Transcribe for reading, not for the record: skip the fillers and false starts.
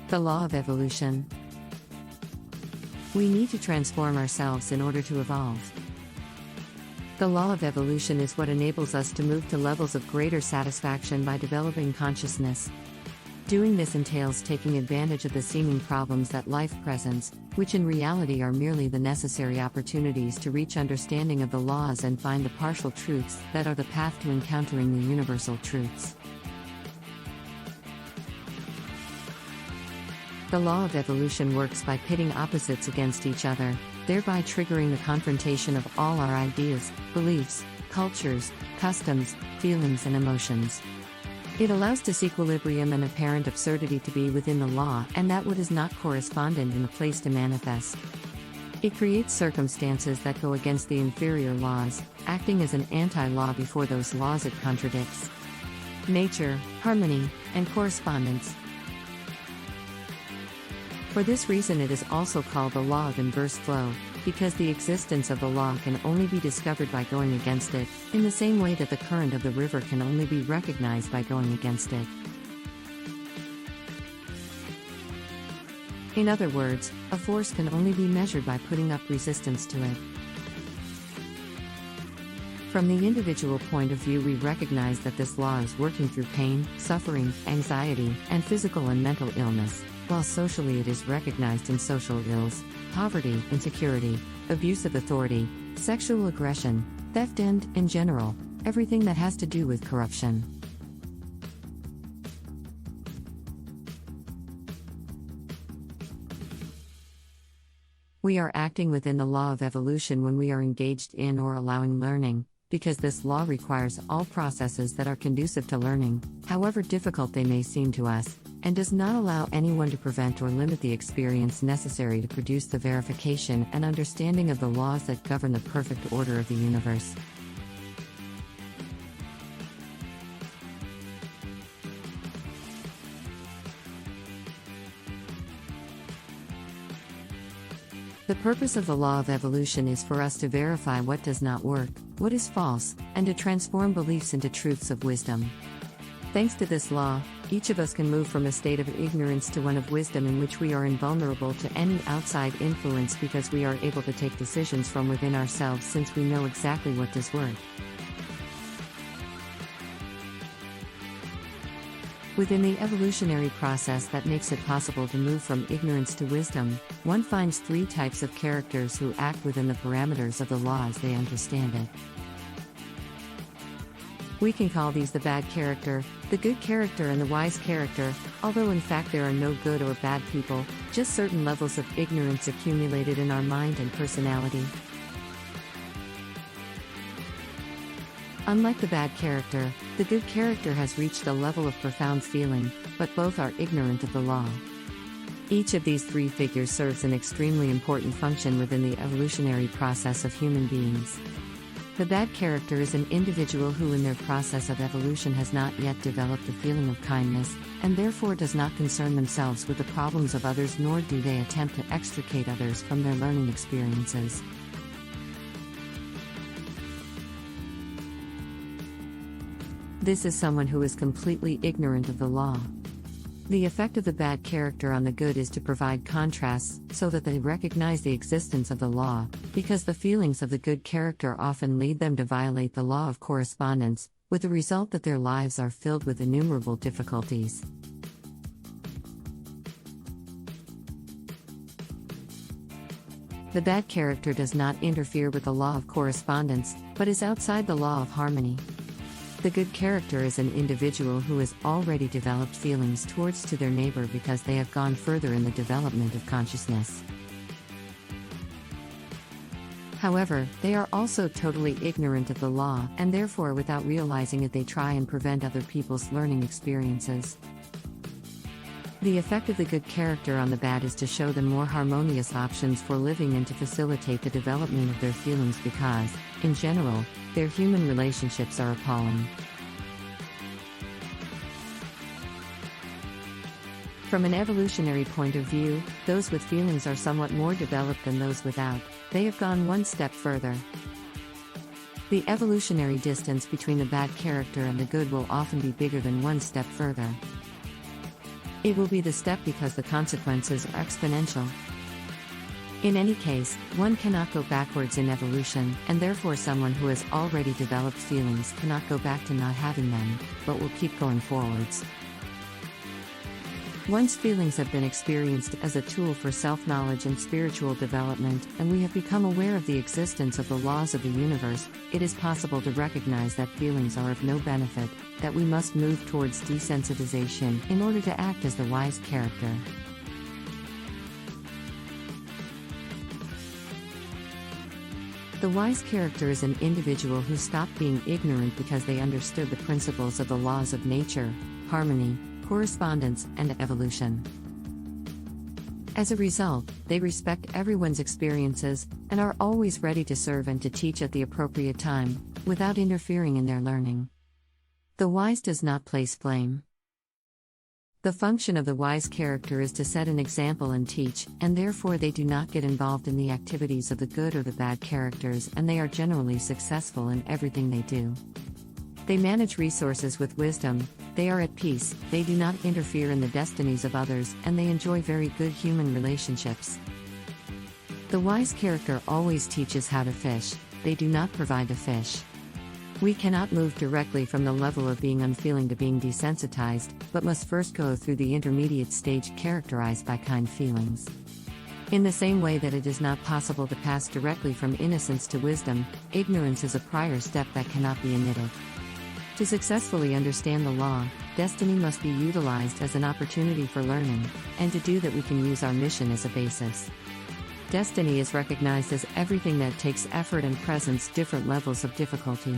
The law of evolution. We need to transform ourselves in order to evolve. The law of evolution is what enables us to move to levels of greater satisfaction by developing consciousness. Doing this entails taking advantage of the seeming problems that life presents, which in reality are merely the necessary opportunities to reach understanding of the laws and find the partial truths that are the path to encountering the universal truths. The law of evolution works by pitting opposites against each other, thereby triggering the confrontation of all our ideas, beliefs, cultures, customs, feelings and emotions. It allows disequilibrium and apparent absurdity to be within the law and that what is not correspondent in a place to manifest. It creates circumstances that go against the inferior laws, acting as an anti-law before those laws it contradicts. Nature, harmony, and correspondence. For this reason it is also called the law of inverse flow, because the existence of the law can only be discovered by going against it, in the same way that the current of the river can only be recognized by going against it. In other words, a force can only be measured by putting up resistance to it. From the individual point of view, we recognize that this law is working through pain, suffering, anxiety, and physical and mental illness, while socially it is recognized in social ills, poverty, insecurity, abuse of authority, sexual aggression, theft and, in general, everything that has to do with corruption. We are acting within the law of evolution when we are engaged in or allowing learning, because this law requires all processes that are conducive to learning, however difficult they may seem to us, and does not allow anyone to prevent or limit the experience necessary to produce the verification and understanding of the laws that govern the perfect order of the universe. The purpose of the law of evolution is for us to verify what does not work, what is false, and to transform beliefs into truths of wisdom. Thanks to this law, each of us can move from a state of ignorance to one of wisdom in which we are invulnerable to any outside influence because we are able to take decisions from within ourselves since we know exactly what does work. Within the evolutionary process that makes it possible to move from ignorance to wisdom, one finds three types of characters who act within the parameters of the law as they understand it. We can call these the bad character, the good character and the wise character, although in fact there are no good or bad people, just certain levels of ignorance accumulated in our mind and personality. Unlike the bad character, the good character has reached a level of profound feeling, but both are ignorant of the law. Each of these three figures serves an extremely important function within the evolutionary process of human beings. The bad character is an individual who in their process of evolution has not yet developed a feeling of kindness, and therefore does not concern themselves with the problems of others, nor do they attempt to extricate others from their learning experiences. This is someone who is completely ignorant of the law. The effect of the bad character on the good is to provide contrasts so that they recognize the existence of the law, because the feelings of the good character often lead them to violate the law of correspondence, with the result that their lives are filled with innumerable difficulties. The bad character does not interfere with the law of correspondence, but is outside the law of harmony. The good character is an individual who has already developed feelings towards to their neighbor because they have gone further in the development of consciousness. However, they are also totally ignorant of the law, and therefore without realizing it they try and prevent other people's learning experiences. The effect of the good character on the bad is to show them more harmonious options for living and to facilitate the development of their feelings because, in general, their human relationships are appalling. From an evolutionary point of view, those with feelings are somewhat more developed than those without. They have gone one step further. The evolutionary distance between the bad character and the good will often be bigger than one step further. It will be the step because the consequences are exponential. In any case, one cannot go backwards in evolution, and therefore someone who has already developed feelings cannot go back to not having them, but will keep going forwards. Once feelings have been experienced as a tool for self-knowledge and spiritual development, and we have become aware of the existence of the laws of the universe, it is possible to recognize that feelings are of no benefit, that we must move towards desensitization in order to act as the wise character. The wise character is an individual who stopped being ignorant because they understood the principles of the laws of nature, harmony, correspondence, and evolution. As a result, they respect everyone's experiences and are always ready to serve and to teach at the appropriate time, without interfering in their learning. The wise does not place blame. The function of the wise character is to set an example and teach, and therefore they do not get involved in the activities of the good or the bad characters, and they are generally successful in everything they do. They manage resources with wisdom, they are at peace, they do not interfere in the destinies of others, and they enjoy very good human relationships. The wise character always teaches how to fish, they do not provide the fish. We cannot move directly from the level of being unfeeling to being desensitized, but must first go through the intermediate stage characterized by kind feelings. In the same way that it is not possible to pass directly from innocence to wisdom, ignorance is a prior step that cannot be omitted. To successfully understand the law, destiny must be utilized as an opportunity for learning, and to do that we can use our mission as a basis. Destiny is recognized as everything that takes effort and presents different levels of difficulty.